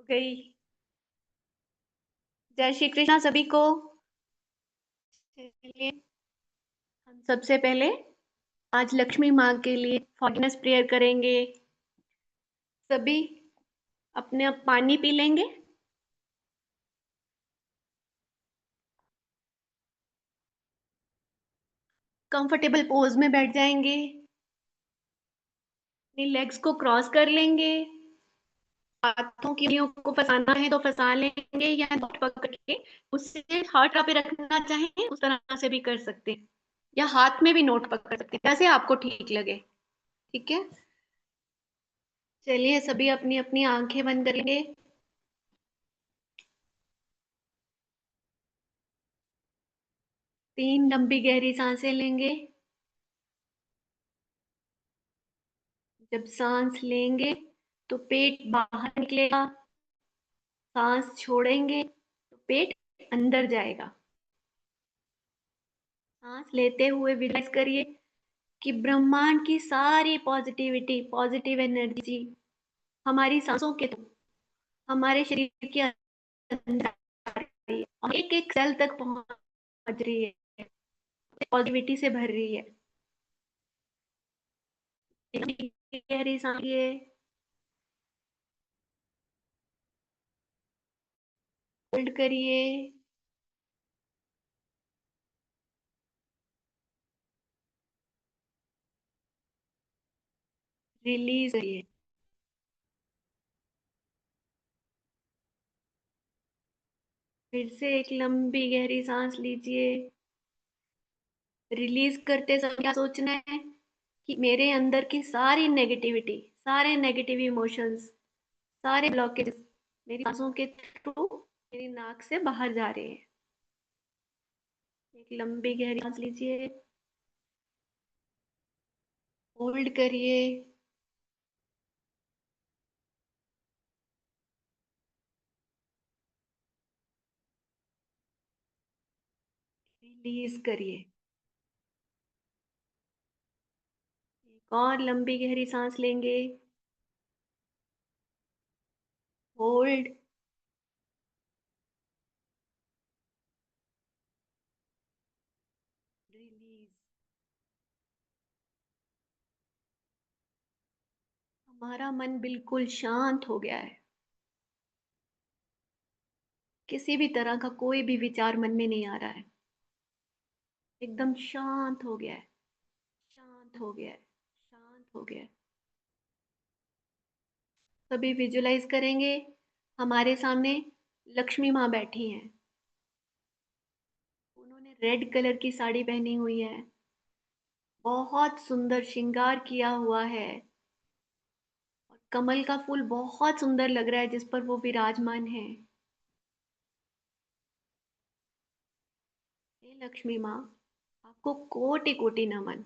गई। जय श्री कृष्णा सभी को। चलिए हम सबसे पहले आज लक्ष्मी माँ के लिए फॉरगिवनेस प्रेयर करेंगे। सभी अपने आप पानी पी लेंगे। कंफर्टेबल पोज में बैठ जाएंगे। अपनी लेग्स को क्रॉस कर लेंगे। हाथों की उंगलियों को फंसाना है तो फंसा लेंगे या हाथ पकड़ के उससे हाथ पे रखना चाहें उस तरह से भी कर सकते हैं, या हाथ में भी नोट पकड़ सकते हैं, जैसे आपको ठीक लगे। ठीक है, चलिए सभी अपनी अपनी आंखें बंद करेंगे। 3 लंबी गहरी सांसें लेंगे। जब सांस लेंगे तो पेट बाहर निकलेगा, सांस छोड़ेंगे तो पेट अंदर जाएगा। सांस लेते हुए विजुअलाइज करिए कि ब्रह्मांड की सारी पॉजिटिविटी, पॉजिटिव एनर्जी हमारी सांसों के थ्रू हमारे शरीर के अंदर आ रही है और एक एक सेल तक पहुंच रही है, पॉजिटिविटी से भर रही है। गहरी सांस लिए, होल्ड करिए, रिलीज करिए। फिर से एक लंबी गहरी सांस लीजिए। रिलीज करते समय क्या सोचना है कि मेरे अंदर की सारी नेगेटिविटी, सारे नेगेटिव इमोशंस, सारे ब्लॉकेज मेरी सांसों के थ्रू मेरी नाक से बाहर जा रहे हैं। एक लंबी गहरी सांस लीजिए, होल्ड करिए, रिलीज करिए। एक और लंबी गहरी सांस लेंगे, होल्ड, रिलीज। हमारा मन बिल्कुल शांत हो गया है। किसी भी तरह का कोई भी विचार मन में नहीं आ रहा है। एकदम शांत हो गया है, शांत हो गया है, शांत हो गया है। सभी विजुलाइज करेंगे हमारे सामने लक्ष्मी माँ बैठी हैं। उन्होंने रेड कलर की साड़ी पहनी हुई है, बहुत सुंदर श्रृंगार किया हुआ है और कमल का फूल बहुत सुंदर लग रहा है जिस पर वो विराजमान है। हे लक्ष्मी माँ, आपको कोटि कोटि नमन।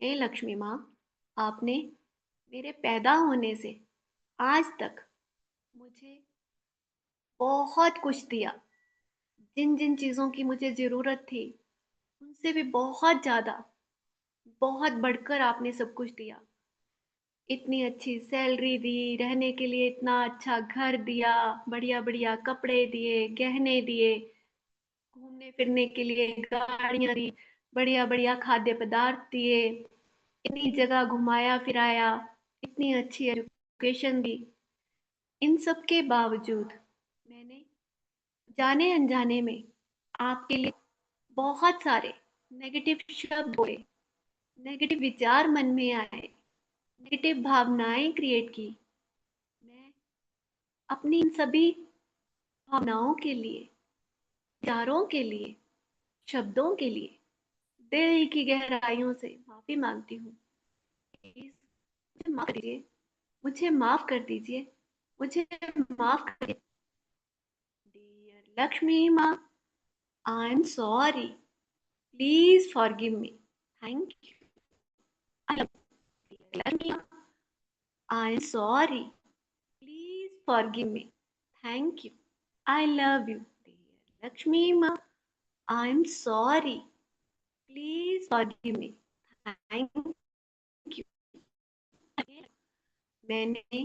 हे लक्ष्मी माँ, आपने मेरे पैदा होने से आज तक मुझे बहुत कुछ दिया। जिन जिन चीजों की मुझे जरूरत थी उनसे भी बहुत ज्यादा, बहुत बढ़कर आपने सब कुछ दिया। इतनी अच्छी सैलरी दी, रहने के लिए इतना अच्छा घर दिया, बढ़िया बढ़िया कपड़े दिए, गहने दिए, घूमने फिरने के लिए गाड़ियां दी, बढ़िया बढ़िया खाद्य पदार्थ दिए, इतनी जगह घुमाया फिराया, इतनी अच्छी एजुकेशन दी। इन सब के बावजूद मैंने जाने अनजाने में आपके लिए बहुत सारे नेगेटिव शब्द बोले, नेगेटिव विचार मन में आए, नेगेटिव भावनाएं क्रिएट की। मैं अपनी इन सभी भावनाओं के लिए, विचारों के लिए, शब्दों के लिए दिल की गहराइयों से माफी मांगती हूँ। प्लीज मुझे माफ करिए, मुझे माफ कर दीजिए, मुझे माफ कर। डियर लक्ष्मी माँ, I am sorry, please forgive me, thank you. Lakshmi माँ, I am sorry, please forgive me, thank you, I love you. Dear Lakshmi माँ, I am sorry, please forgive me, thank you. मैंने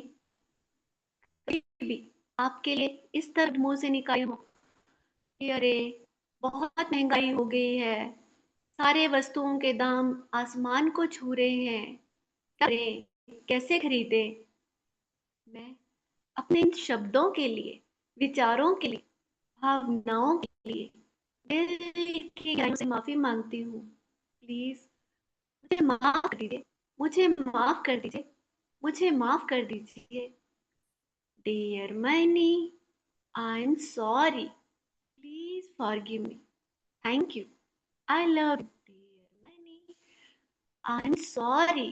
कभी भी आपके लिए इस तरह मुंह से निकाली हो कि अरे बहुत महंगाई हो गई है, सारे वस्तुओं के दाम आसमान को छू रहे हैं, क्या करें, कैसे खरीदे। मैं अपने इन शब्दों के लिए, विचारों के लिए, भावनाओं के लिए दिल की गहराइयों से माफी मांगती हूँ। प्लीज मुझे माफ कर दीजिए, मुझे माफ कर दीजिए, मुझे माफ कर दीजिए। Dear money, I am sorry, please forgive me, thank you, I love you. Dear money, I am sorry,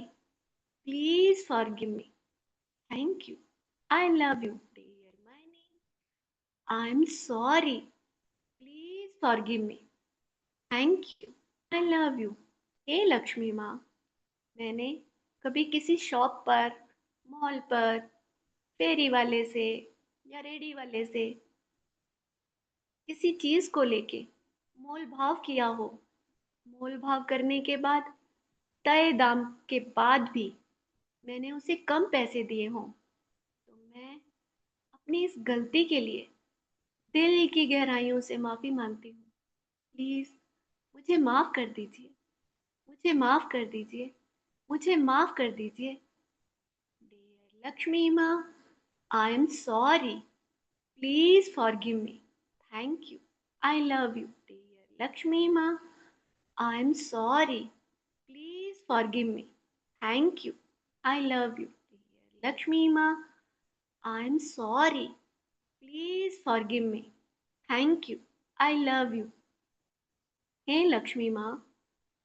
please forgive me, thank you, I love you. Dear money, I am sorry, please forgive me, thank you, I love you. हे लक्ष्मी माँ, मैंने कभी किसी shop पर, mall पर, फेरी वाले से या रेडी वाले से किसी चीज को लेके मोल भाव किया हो, मोल भाव करने के बाद तय दाम के बाद भी मैंने उसे कम पैसे दिए हों, तो मैं अपनी इस गलती के लिए दिल की गहराइयों से माफी मांगती हूँ। प्लीज मुझे माफ कर दीजिए, मुझे माफ कर दीजिए, मुझे माफ कर दीजिए। डियर लक्ष्मी माँ, I am sorry, please forgive me, thank you, I love you. Dear Lakshmi माँ, I am sorry, please forgive me, thank you, I love you. Dear Lakshmi माँ, I am sorry, please forgive me, thank you, I love you. हे लक्ष्मी माँ,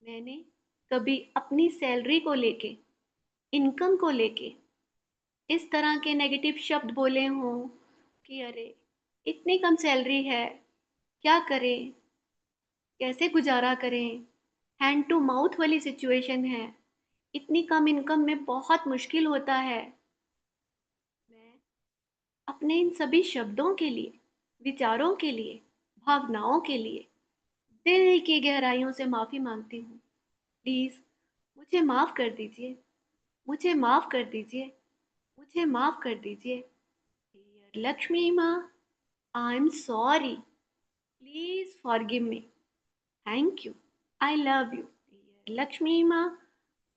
मैंने कभी अपनी salary को लेके, income को लेके इस तरह के नेगेटिव शब्द बोले हों कि अरे इतनी कम सैलरी है, क्या करें, कैसे गुजारा करें, हैंड टू माउथ वाली सिचुएशन है, इतनी कम इनकम में बहुत मुश्किल होता है। मैं अपने इन सभी शब्दों के लिए, विचारों के लिए, भावनाओं के लिए दिल की गहराइयों से माफी मांगती हूँ। प्लीज मुझे माफ कर दीजिए, मुझे माफ कर दीजिए, मुझे माफ कर दीजिए। डियर लक्ष्मी माँ, I am sorry, please forgive me, thank you, I love you. Dear Lakshmi माँ,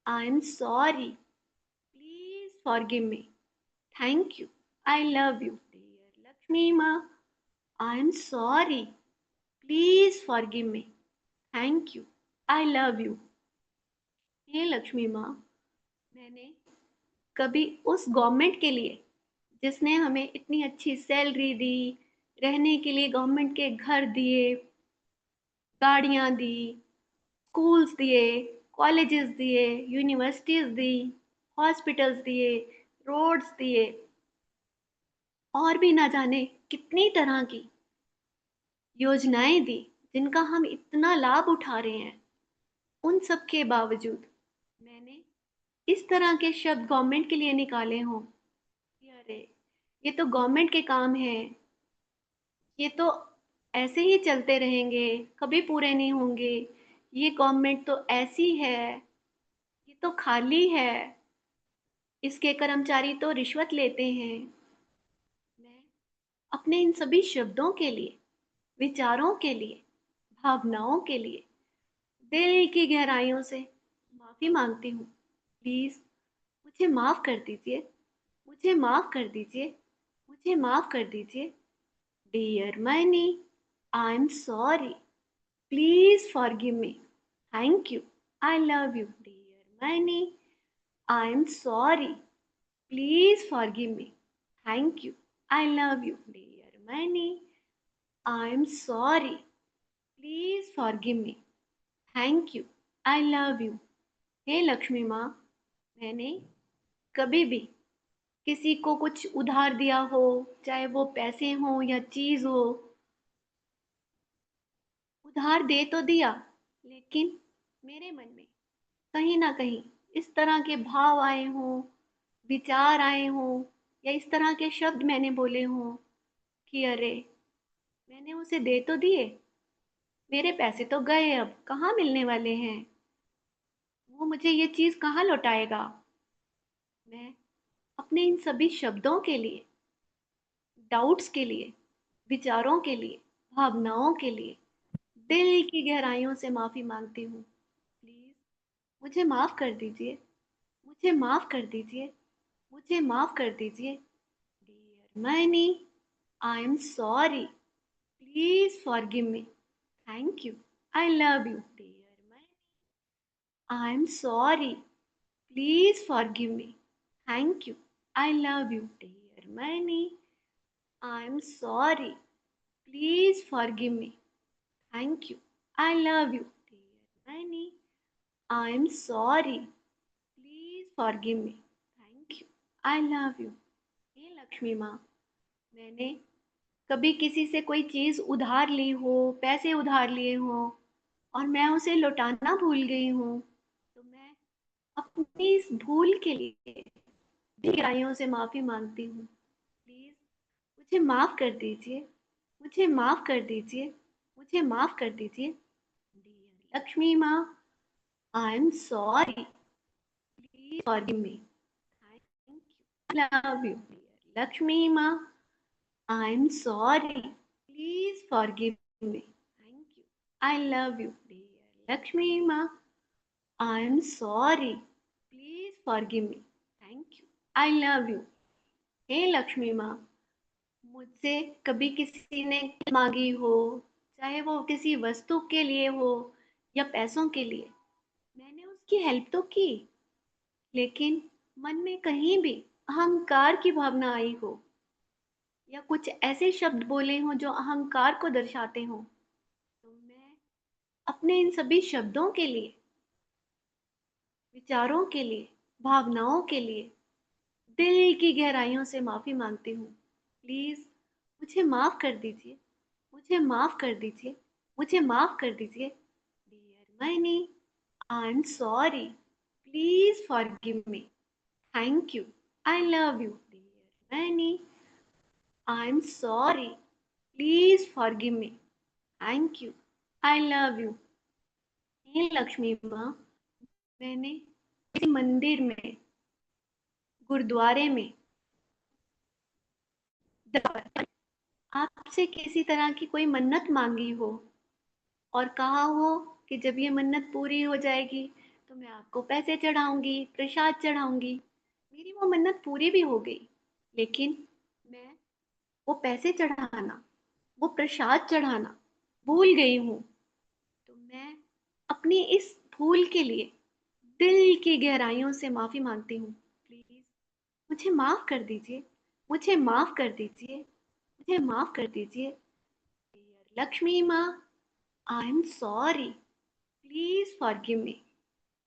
I am sorry, please forgive me, thank you, I love you. Dear Lakshmi माँ, I am sorry, please forgive me, thank you, I love you. हे लक्ष्मी माँ, मैंने कभी उस government के लिए जिसने हमें इतनी अच्छी सैलरी दी, रहने के लिए गवर्नमेंट के घर दिए, गाड़ियाँ दी, स्कूल्स दिए, कॉलेजेस दिए, यूनिवर्सिटीज दी, हॉस्पिटल्स दिए, रोड्स दिए, और भी ना जाने कितनी तरह की योजनाएं दी जिनका हम इतना लाभ उठा रहे हैं। उन सब के बावजूद मैंने इस तरह के शब्द गवर्नमेंट के लिए निकाले हों कि अरे ये तो गवर्नमेंट के काम है, ये तो ऐसे ही चलते रहेंगे, कभी पूरे नहीं होंगे, ये गवर्नमेंट तो ऐसी है, ये तो खाली है, इसके कर्मचारी तो रिश्वत लेते हैं। मैं अपने इन सभी शब्दों के लिए, विचारों के लिए, भावनाओं के लिए दिल की गहराइयों से माफी मांगती हूँ। प्लीज मुझे माफ कर दीजिए, मुझे माफ कर दीजिए, मुझे माफ कर दीजिए। Dear money, I am sorry, please forgive me, thank you, I love you. Dear money, I am sorry, please forgive me, thank you, I love you. Dear money, I am sorry, please forgive me, thank you, I love you. हे लक्ष्मी माँ, मैंने कभी भी किसी को कुछ उधार दिया हो, चाहे वो पैसे हो या चीज हो, उधार दे तो दिया, लेकिन मेरे मन में कहीं ना कहीं इस तरह के भाव आए हों, विचार आए हों, या इस तरह के शब्द मैंने बोले हों कि अरे मैंने उसे दे तो दिए, मेरे पैसे तो गए, अब कहाँ मिलने वाले हैं, वो मुझे ये चीज कहाँ लौटाएगा। मैं अपने इन सभी शब्दों के लिए, डाउट्स के लिए, विचारों के लिए, भावनाओं के लिए दिल की गहराइयों से माफ़ी मांगती हूँ। प्लीज़ मुझे माफ़ कर दीजिए, मुझे माफ़ कर दीजिए, मुझे माफ़ कर दीजिए। Dear many, I am sorry, please forgive me. Thank you, I love you. Dear many, I am sorry, please forgive me. Thank you, I love you. Dear many, I am sorry, please forgive me. Thank you, I love you. Dear many, I am sorry, please forgive me. Thank you, I love you. हे लक्ष्मी माँ, मैंने कभी किसी से कोई चीज़ उधार ली हो, पैसे उधार लिए हों और मैं उसे लौटाना भूल गई हूँ, तो मैं अपनी इस भूल के लिए गहराइयों से माफ़ी मांगती हूँ। प्लीज़ मुझे माफ़ कर दीजिए, मुझे माफ़ कर दीजिए, मुझे माफ़ कर दीजिए। डियर लक्ष्मी माँ, I am sorry, please forgive me. Thank you, love you. Dear Lakshmi माँ, I am sorry, please forgive me. Thank you, I love you. Dear Lakshmi माँ, I am sorry, please forgive me. Thank you, I love you. हे लक्ष्मी माँ, मुझसे कभी किसी ने मांगी हो, चाहे वो किसी वस्तु के लिए हो या पैसों के लिए, मैंने उसकी हेल्प तो की, लेकिन मन में कहीं भी अहंकार की भावना आई हो या कुछ ऐसे शब्द बोले हों जो अहंकार को दर्शाते हों, तो मैं अपने इन सभी शब्दों के लिए, विचारों के लिए, भावनाओं के लिए दिल की गहराइयों से माफ़ी मांगती हूँ। प्लीज़ मुझे माफ़ कर दीजिए, मुझे माफ़ कर दीजिए, मुझे माफ़ कर दीजिए। Dear many, I am sorry, please forgive me. Thank you, I love you. Dear many, I am sorry, please forgive me. Thank you, I love you. हे लक्ष्मी माँ, मैंने किसी मंदिर में, गुरुद्वारे में, दरबार, आपसे किसी तरह की कोई मन्नत मांगी हो और कहा हो कि जब ये मन्नत पूरी हो जाएगी तो मैं आपको पैसे चढ़ाऊंगी, प्रसाद चढ़ाऊंगी। मेरी वो मन्नत पूरी भी हो गई, लेकिन मैं वो पैसे चढ़ाना, वो प्रसाद चढ़ाना भूल गई हूँ। तो मैं अपनी इस भूल के लिए दिल की गहराइयों से माफ़ी मांगती हूँ। प्लीज़ मुझे माफ़ कर दीजिए, मुझे माफ़ कर दीजिए, मुझे माफ़ कर दीजिए। डियर लक्ष्मी माँ, I am sorry, please forgive me.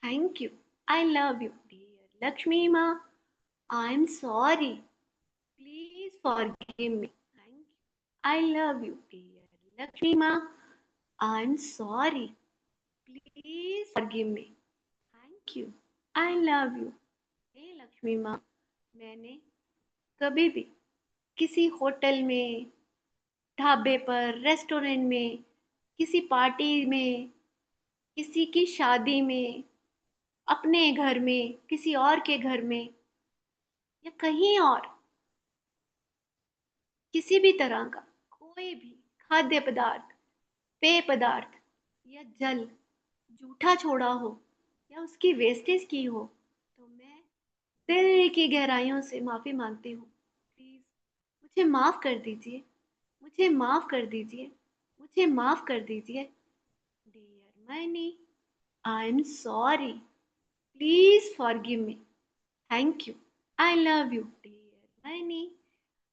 Thank you, I love you. Dear Lakshmi माँ, I am sorry, please forgive me. Thank you, I love you. Dear Lakshmi माँ, I am sorry, please forgive me. Thank you, I love you. हे लक्ष्मी माँ, मैंने कभी भी किसी hotel में, ढाबे पर, रेस्टोरेंट में, किसी पार्टी में, किसी की शादी में, अपने घर में, किसी और के घर में या कहीं और किसी भी तरह का कोई भी खाद्य पदार्थ, पेय पदार्थ या जल जूठा छोड़ा हो या उसकी वेस्टेज की हो, तो मैं दिल की गहराइयों से माफ़ी मांगती हूँ। प्लीज़ मुझे माफ़ कर दीजिए, मुझे माफ़ कर दीजिए, मुझे माफ़ कर दीजिए। Dear many, I am sorry, please forgive me. Thank you. I love you, dear Minnie.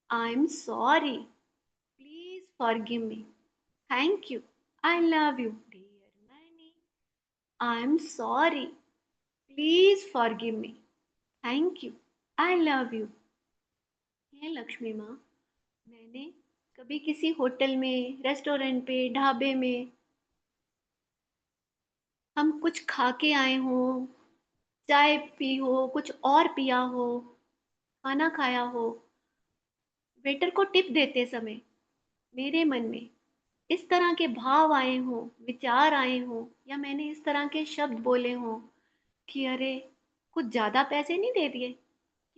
I'm sorry. Please forgive me. Thank you. I love you, dear Minnie. I'm sorry. Please forgive me. Thank you. I love you. हे लक्ष्मी माँ, मैंने कभी किसी hotel में, restaurant पे, ढाबे में हम कुछ खा के आए हों, चाय पी हो, कुछ और पिया हो, खाना खाया हो, वेटर को टिप देते समय मेरे मन में इस तरह के भाव आए हों, विचार आए हों या मैंने इस तरह के शब्द बोले हों कि अरे कुछ ज़्यादा पैसे नहीं दे दिए,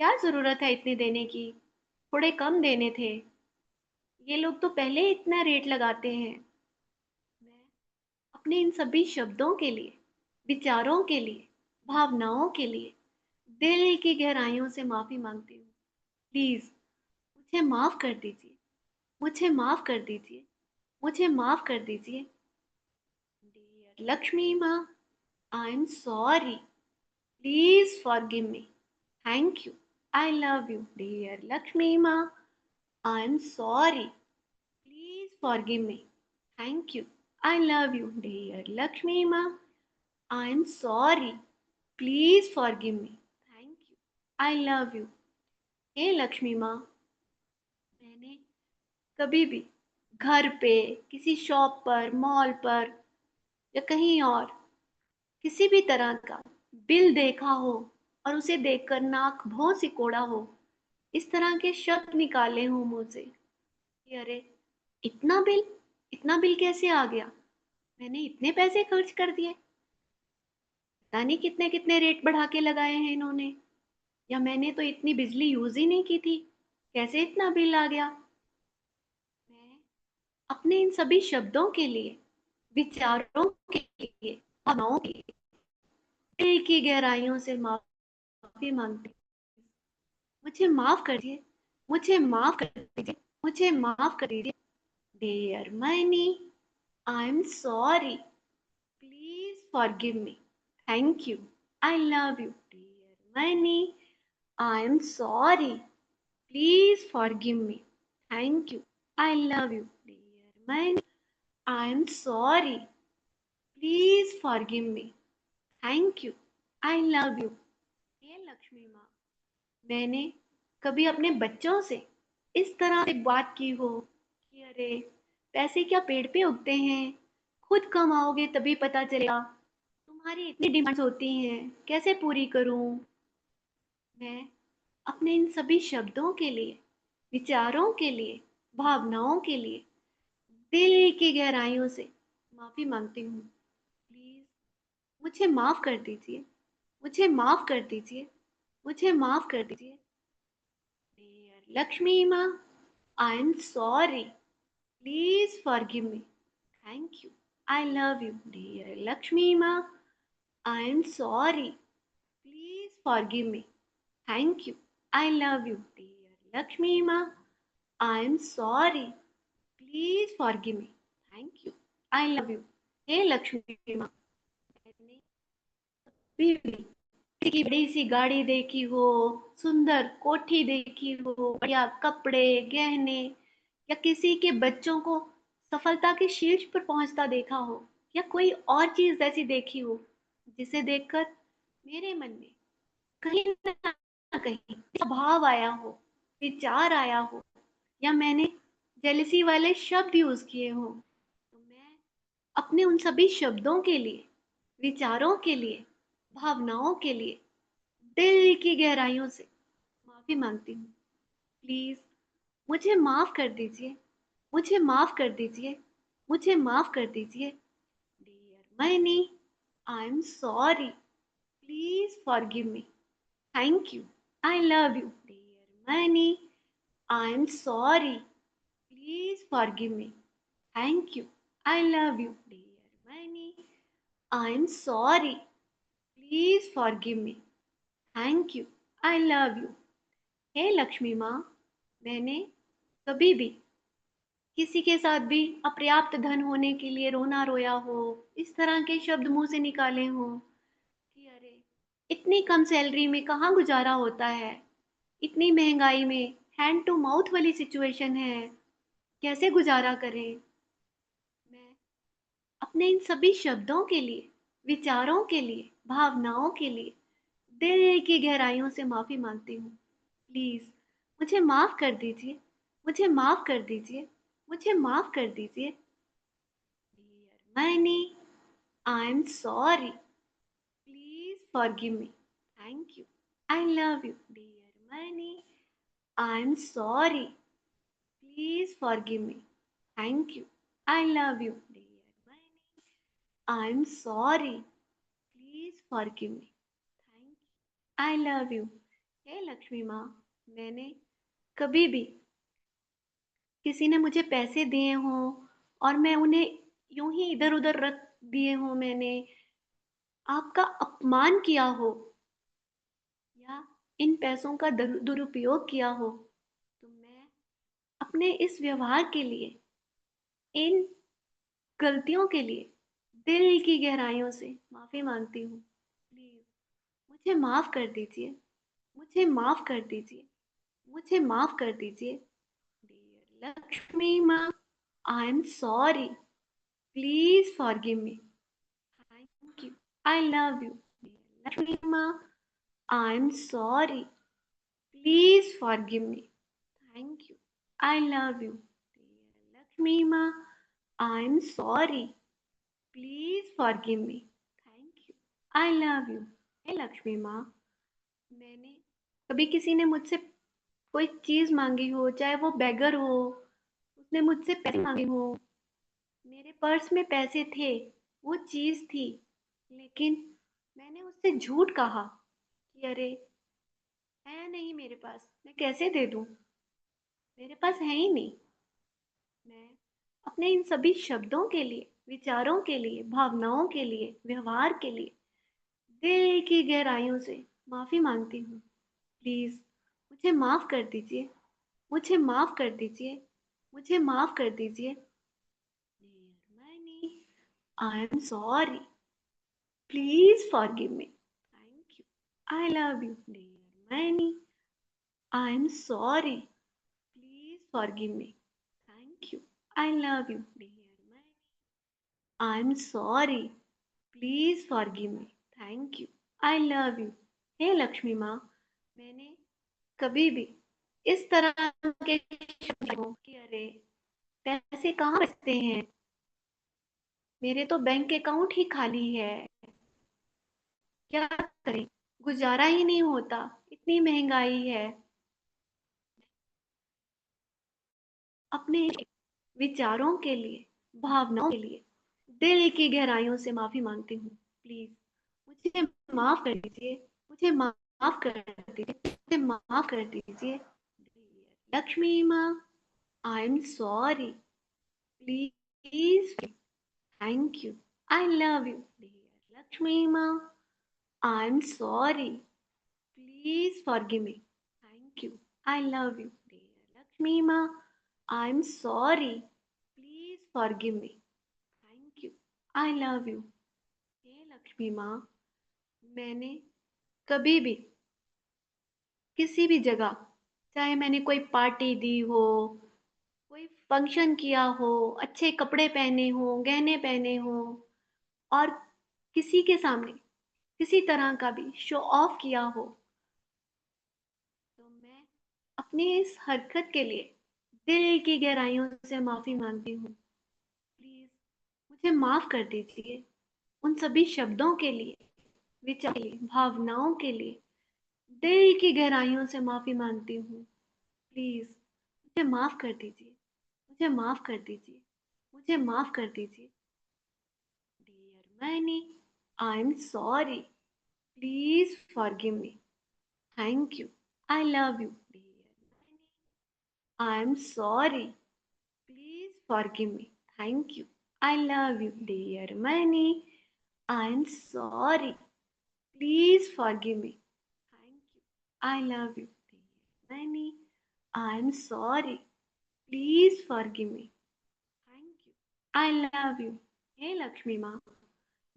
क्या ज़रूरत है इतने देने की? थोड़े कम देने थे। ये लोग तो पहले ही इतना रेट लगाते हैं। मैं अपने इन सभी शब्दों के लिए, विचारों के लिए, भावनाओं के लिए दिल की गहराइयों से माफ़ी माँगती हूँ। प्लीज़ मुझे माफ़ कर दीजिए, मुझे माफ़ कर दीजिए, मुझे माफ़ कर दीजिए। डियर लक्ष्मी माँ, I am sorry. Please forgive me. Thank you. I love you dear Lakshmi माँ। I am sorry. Please forgive me. Thank you. I love you dear Lakshmi माँ। I am sorry. Please forgive me. Thank you. I love you. हे लक्ष्मी माँ, मैंने कभी भी घर पे, किसी शॉप पर, मॉल पर या कहीं और किसी भी तरह का बिल देखा हो और उसे देखकर नाक भौं सिकोड़ा हो, इस तरह के शब्द निकाले हों मुँह से कि अरे! इतना बिल? इतना बिल कैसे आ गया? मैंने इतने पैसे खर्च कर दिए। पता नहीं कितने-कितने रेट बढ़ा के लगाए हैं इन्होंने। या मैंने तो इतनी बिजली यूज़ ही नहीं की थी। कैसे इतना बिल आ गया? मैं अपने इन सभी शब्दों के लिए, विचारों के लिए, भावनाओं के लिए दिल की गहराइयों से माफ़ी माँगती हूँ। मुझे माफ़ कर दीजिए, मुझे माफ़ कर दीजिए, मुझे माफ़ कर दीजिए। Dear money, I am sorry. Please forgive me. Thank you. I love you. Dear money, I am sorry. Please forgive me. Thank you. I love you. Dear money, I am sorry. Please forgive me. Thank you. I love you. हे लक्ष्मी माँ, मैंने कभी अपने बच्चों से इस तरह से बात की हो कि अरे पैसे क्या पेड़ पे उगते हैं, खुद कमाओगे तभी पता चलेगा, तुम्हारी इतनी डिमांड्स होती हैं, कैसे पूरी करूं? मैं अपने इन सभी शब्दों के लिए, विचारों के लिए, भावनाओं के लिए दिल की गहराइयों से माफ़ी मांगती हूँ। प्लीज़ मुझे माफ़ कर दीजिए, मुझे माफ़ कर दीजिए, मुझे माफ़ कर दीजिए। डियर लक्ष्मी माँ, I am sorry. Please forgive me. Thank you. I love you dear Lakshmi माँ। I am sorry. Please forgive me. Thank you. I love you dear Lakshmi माँ। I am sorry. Please forgive me. Thank you. I love you. हे लक्ष्मी माँ, मैंने कभी भी किसी की बड़ी सी गाड़ी देखी हो, सुंदर कोठी देखी हो, बढ़िया कपड़े, गहने या किसी के बच्चों को सफलता के शीर्ष पर पहुंचता देखा हो या कोई और चीज ऐसी देखी हो जिसे देखकर मेरे मन में कहीं ना कहीं भाव आया हो, विचार आया हो या मैंने जेलसी वाले शब्द यूज किए हो, तो मैं अपने उन सभी शब्दों के लिए, विचारों के लिए, भावनाओं के लिए दिल की गहराइयों से माफी मांगती हूँ। प्लीज मुझे माफ कर दीजिए, मुझे माफ कर दीजिए, मुझे माफ कर दीजिए। Dear money, I am sorry. Please forgive me. Thank you. I love you dear money. I am sorry. Please forgive me. Thank you. I love you dear money. I am sorry. Please forgive me. Thank you. I love you. हे लक्ष्मी माँ, मैंने कभी भी किसी के साथ भी अपर्याप्त धन होने के लिए रोना रोया हो, इस तरह के शब्द मुंह से निकाले हो कि अरे इतनी कम सैलरी में कहाँ गुजारा होता है, इतनी महंगाई में हैंड टू माउथ वाली सिचुएशन है, कैसे गुजारा करें? मैं अपने इन सभी शब्दों के लिए, विचारों के लिए, भावनाओं के लिए दिल की गहराइयों से माफी मांगती हूँ। प्लीज मुझे माफ कर दीजिए, मुझे माफ कर दीजिए, मुझे माफ कर दीजिए। Dear money, I am sorry. Please forgive me. Thank you. I love you dear money. I am sorry. Please forgive me. Thank you. I love you dear money. I am sorry. Please forgive me. Thank you. I love you. हे लक्ष्मी माँ, मैंने कभी भी किसी ने मुझे पैसे दिए हों और मैं उन्हें यूं ही इधर उधर रख दिए हों, मैंने आपका अपमान किया हो या इन पैसों का दुरुपयोग किया हो, तो मैं अपने इस व्यवहार के लिए, इन गलतियों के लिए दिल की गहराइयों से माफ़ी मांगती हूँ। प्लीज़ मुझे माफ़ कर दीजिए, मुझे माफ़ कर दीजिए, मुझे माफ़ कर दीजिए। डियर लक्ष्मी माँ, I am sorry, please forgive me. Thank you, I love you. Dear Lakshmi माँ, I am sorry, please forgive me. Thank you. I love you. Dear Lakshmi Ma, I'm sorry. Please forgive me. Thank you. I love you. हे लक्ष्मी माँ, मैंने कभी किसी ने मुझसे कोई चीज़ मांगी हो, चाहे वो बेगर हो, उसने मुझसे पैसे मांगे हो, मेरे पर्स में पैसे थे, वो चीज़ थी, लेकिन मैंने उससे झूठ कहा कि अरे है नहीं मेरे पास, मैं कैसे दे दूँ, मेरे पास है ही नहीं। मैं अपने इन सभी शब्दों के लिए, विचारों के लिए, भावनाओं के लिए, व्यवहार के लिए दिल की गहराइयों से माफ़ी मांगती हूँ। प्लीज़ मुझे माफ़ कर दीजिए, मुझे माफ़ कर दीजिए, मुझे माफ़ कर दीजिए। Dear money, I am sorry, please forgive me. Thank you, I love you. Dear money, I am sorry, please forgive me. Thank you, I love you. Dear money, I'm sorry. Please forgive me. Thank you, I love you. हे लक्ष्मी माँ, मैंने कभी भी इस तरह के शब्द हो कि अरे पैसे कहाँ बचते हैं, मेरे तो बैंक अकाउंट ही खाली है, क्या करें, गुजारा ही नहीं होता, इतनी महंगाई है। अपने विचारों के लिए, भावनाओं के लिए दिल की गहराइयों से माफी मांगती हूँ। प्लीज मुझे माफ कर दीजिए, मुझे माफ कर दीजिए, मुझे माफ कर दीजिए। लक्ष्मी माँ, I am sorry, please, thank you, I love you. Dear Lakshmi माँ, I am sorry, please forgive me. Thank you, I love you. Dear Lakshmi माँ, I am sorry, please forgive me. Thank you, I love you. हे लक्ष्मी माँ, मैंने कभी भी किसी भी जगह, चाहे मैंने कोई पार्टी दी हो, कोई फंक्शन किया हो, अच्छे कपड़े पहने हो, गहने पहने हो और किसी के सामने किसी तरह का भी शो ऑफ किया हो, तो मैं अपनी इस हरकत के लिए दिल की गहराइयों से माफी मांगती हूँ। प्लीज मुझे माफ कर दीजिए, उन सभी शब्दों के लिए, विचार के लिए, भावनाओं के लिए दिल की गहराइयों से माफी मांगती हूँ। प्लीज मुझे माफ कर दीजिए, मुझे माफ कर दीजिए, मुझे माफ कर दीजिए। Dear many, I am sorry, please forgive me. Thank you, I love you. Dear many, I am sorry, please forgive me. Thank you, I love you. Dear many, I am sorry, please forgive me. Thank you, I love you. Dear many, I am sorry, please forgive me. Thank you, I love you. हे लक्ष्मी माँ,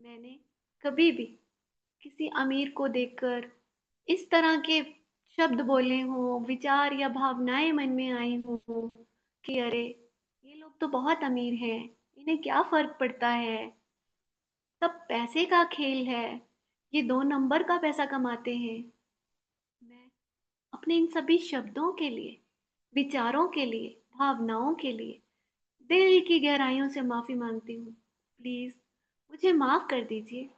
मैंने कभी भी किसी अमीर को देखकर इस तरह के शब्द बोले हों, विचार या भावनाएं मन में आई हों कि अरे ये लोग तो बहुत अमीर हैं, इन्हें क्या फर्क पड़ता है, सब पैसे का खेल है, ये 2 नंबर का पैसा कमाते हैं। मैं अपने इन सभी शब्दों के लिए, विचारों के लिए, भावनाओं के लिए दिल की गहराइयों से माफी मांगती हूँ। प्लीज मुझे माफ कर दीजिए,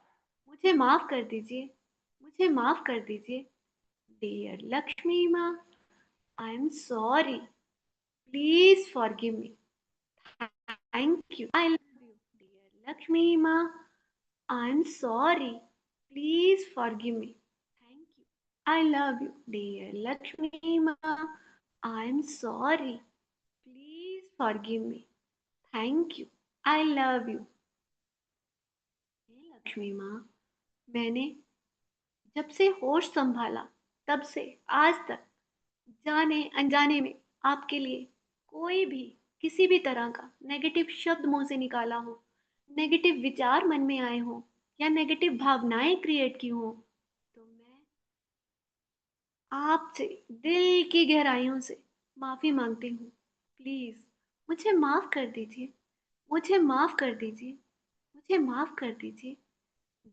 मुझे माफ कर दीजिए, मुझे माफ कर दीजिए। डियर लक्ष्मी माँ, I am sorry, please forgive me. Thank you, I love you. Dear Lakshmi माँ, I am sorry, please forgive me. Thank you, I love you, dear Lakshmi Ma. I am sorry. Please forgive me. Thank you. I love you. हे लक्ष्मी माँ, मैंने जब से होश संभाला तब से आज तक जाने अनजाने में आपके लिए कोई भी किसी भी तरह का नेगेटिव शब्द मुंह से निकाला हो, नेगेटिव विचार मन में आए हो या नेगेटिव भावनाएं क्रिएट की हो, तो मैं आपसे दिल की गहराइयों से माफी मांगती हूँ। प्लीज मुझे माफ कर दीजिए, मुझे माफ कर दीजिए, मुझे माफ कर दीजिए।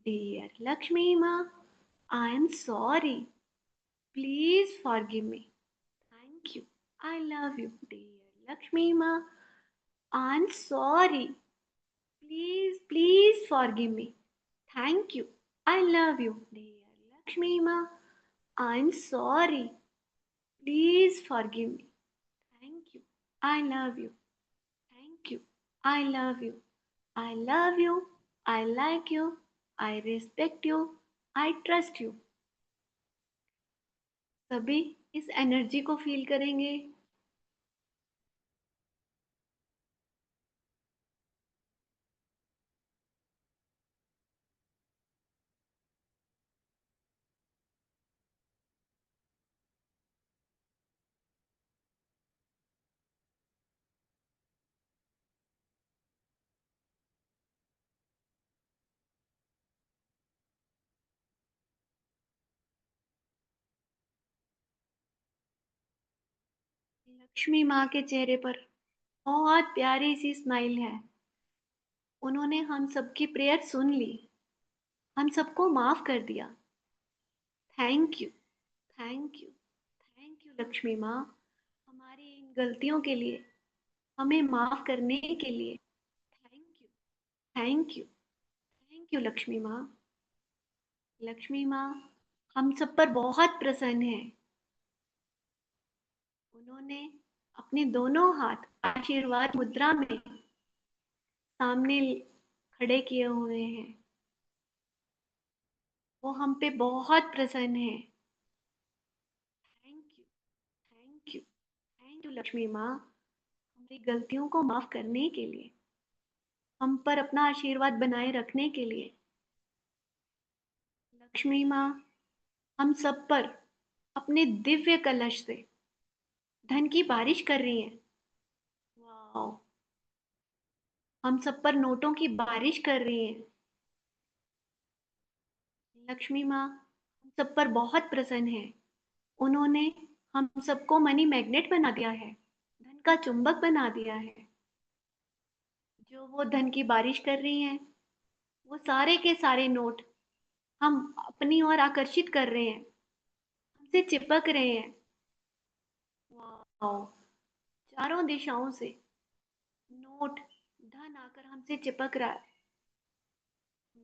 डियर लक्ष्मी माँ, I am sorry. Please forgive me. Thank you. I love you, dear Lakshmi Ma. I'm sorry. Please forgive me. Thank you. I love you, dear Lakshmi Ma. I'm sorry. Please forgive me. Thank you. I love you. Thank you. I love you. I love you. I like you. I respect you. I trust you. सभी इस energy को feel करेंगे। लक्ष्मी माँ के चेहरे पर बहुत प्यारी सी स्माइल है। उन्होंने हम सबकी प्रेयर सुन ली, हम सबको माफ कर दिया। Thank you, thank you, thank you Lakshmi माँ, हमारी इन गलतियों के लिए, हमें माफ करने के लिए। Thank you, thank you, thank you Lakshmi माँ। लक्ष्मी माँ हम सब पर बहुत प्रसन्न है। उन्होंने अपने दोनों हाथ आशीर्वाद मुद्रा में सामने खड़े किए हुए हैं। वो हम पे बहुत प्रसन्न है। Thank you, thank you, thank you Lakshmi माँ, हमारी गलतियों को माफ करने के लिए, हम पर अपना आशीर्वाद बनाए रखने के लिए। लक्ष्मी माँ हम सब पर अपने दिव्य कलश से धन की बारिश कर रही हैं। वाह, हम सब पर नोटों की बारिश कर रही हैं। लक्ष्मी माँ हम सब पर बहुत प्रसन्न है। उन्होंने हम सबको मनी मैग्नेट बना दिया है, धन का चुंबक बना दिया है। जो वो धन की बारिश कर रही हैं, वो सारे के सारे नोट हम अपनी ओर आकर्षित कर रहे हैं, हमसे चिपक रहे हैं। वाह, चारों दिशाओं से नोट धन आकर हमसे चिपक रहा है।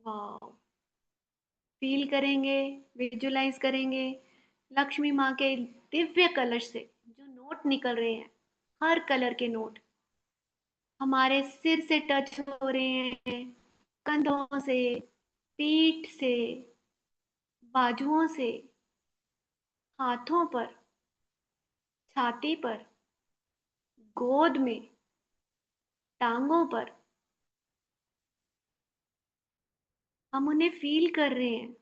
वाह, फील करेंगे, विजुलाइज करेंगे लक्ष्मी माँ के दिव्य कलश से जो नोट निकल रहे हैं, हर कलर के नोट हमारे सिर से टच हो रहे हैं, कंधों से, पीठ से, बाजुओं से, हाथों पर, छाती पर, गोद में, टांगों पर। हम उन्हें फील कर रहे हैं।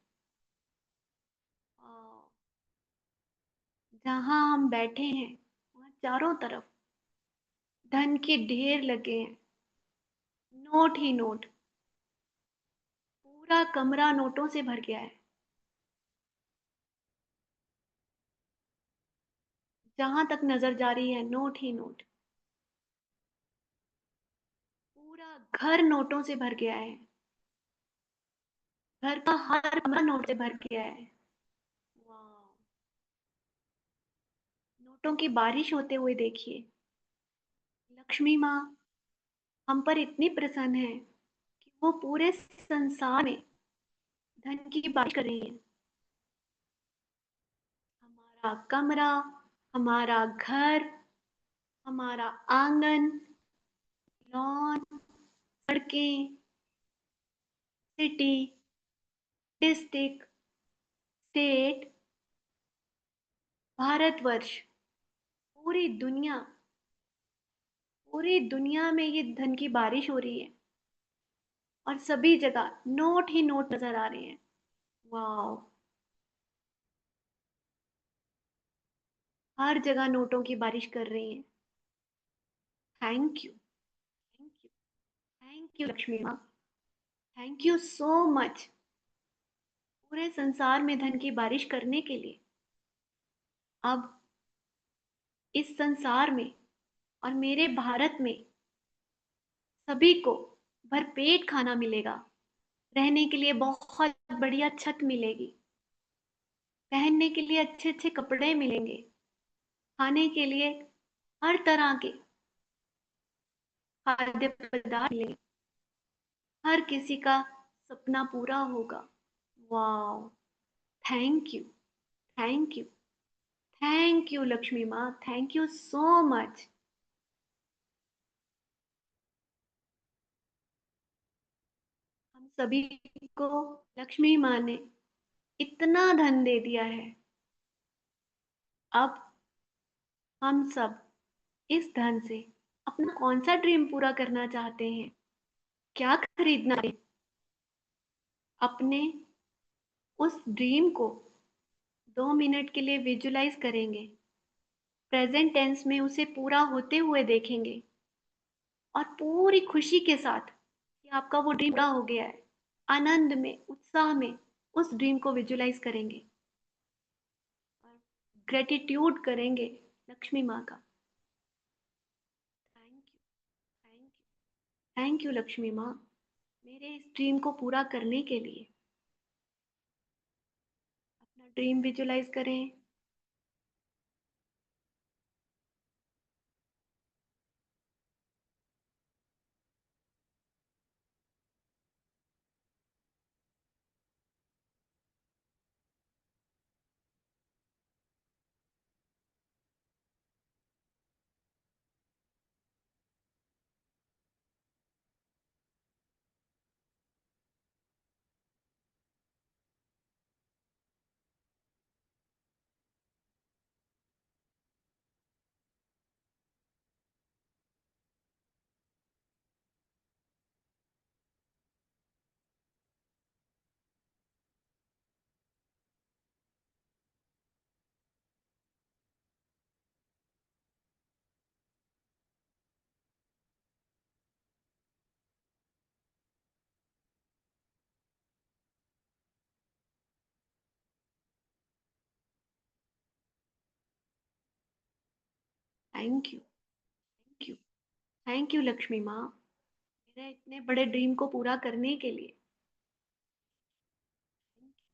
जहां हम बैठे हैं वहां चारों तरफ धन के ढेर लगे हैं, नोट ही नोट। पूरा कमरा नोटों से भर गया है। जहां तक नजर जा रही है नोट ही नोट। पूरा घर नोटों से भर गया है। घर का हर कमरा नोट से भर गया है। वाह, नोटों की बारिश होते हुए देखिए। लक्ष्मी माँ हम पर इतनी प्रसन्न है कि वो पूरे संसार में धन की बारिश कर रही है। हमारा कमरा, हमारा घर, हमारा आंगन, लॉन, सड़कें, सिटी, डिस्ट्रिक्ट, स्टेट, भारतवर्ष, पूरी दुनिया, पूरी दुनिया में ये धन की बारिश हो रही है और सभी जगह नोट ही नोट नजर आ रहे हैं। वाह। हर जगह नोटों की बारिश कर रही है। Thank you, thank you, thank you Lakshmi माँ। थैंक यू सो मच पूरे संसार में धन की बारिश करने के लिए। अब इस संसार में और मेरे भारत में सभी को भरपेट खाना मिलेगा, रहने के लिए बहुत बढ़िया छत मिलेगी, पहनने के लिए अच्छे अच्छे कपड़े मिलेंगे, खाने के लिए हर तरह के खाद्य पदार्थ मिलेंगे, हर किसी का सपना पूरा होगा। वाह। Thank you, thank you, thank you Lakshmi माँ, थैंक यू सो मच। हम सभी को लक्ष्मी माँ ने इतना धन दे दिया है। अब हम सब इस धन से अपना कौन सा ड्रीम पूरा करना चाहते हैं, क्या खरीदना है, अपने उस ड्रीम को 2 मिनट के लिए विजुलाइज करेंगे, प्रेजेंट टेंस में उसे पूरा होते हुए देखेंगे और पूरी खुशी के साथ कि आपका वो ड्रीम पूरा हो गया है, आनंद में, उत्साह में उस ड्रीम को विजुलाइज करेंगे और ग्रेटिट्यूड करेंगे लक्ष्मी माँ का। Thank you, thank you, thank you Lakshmi माँ, मेरे इस ड्रीम को पूरा करने के लिए। अपना ड्रीम विजुलाइज करें। Thank you, thank you, thank you Lakshmi माँ, मेरे इतने बड़े ड्रीम को पूरा करने के लिए। Thank you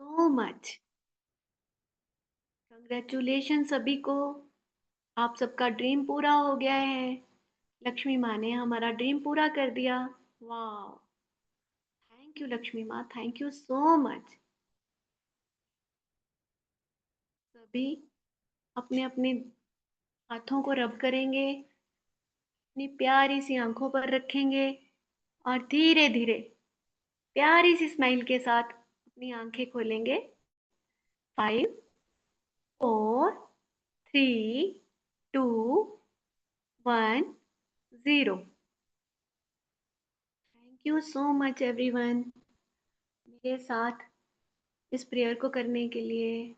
so much. Congratulation सभी को, आप सबका ड्रीम पूरा हो गया है। लक्ष्मी माँ ने हमारा ड्रीम पूरा कर दिया। वाह। थैंक यू लक्ष्मी माँ, थैंक यू सो मच। सभी अपने अपने हाथों को रब करेंगे, अपनी प्यारी सी आंखों पर रखेंगे और धीरे धीरे प्यारी सी स्माइल के साथ अपनी आंखें खोलेंगे। 5, 4, 3, 2, 1, 0। Thank you so much everyone, मेरे साथ इस प्रेयर को करने के लिए।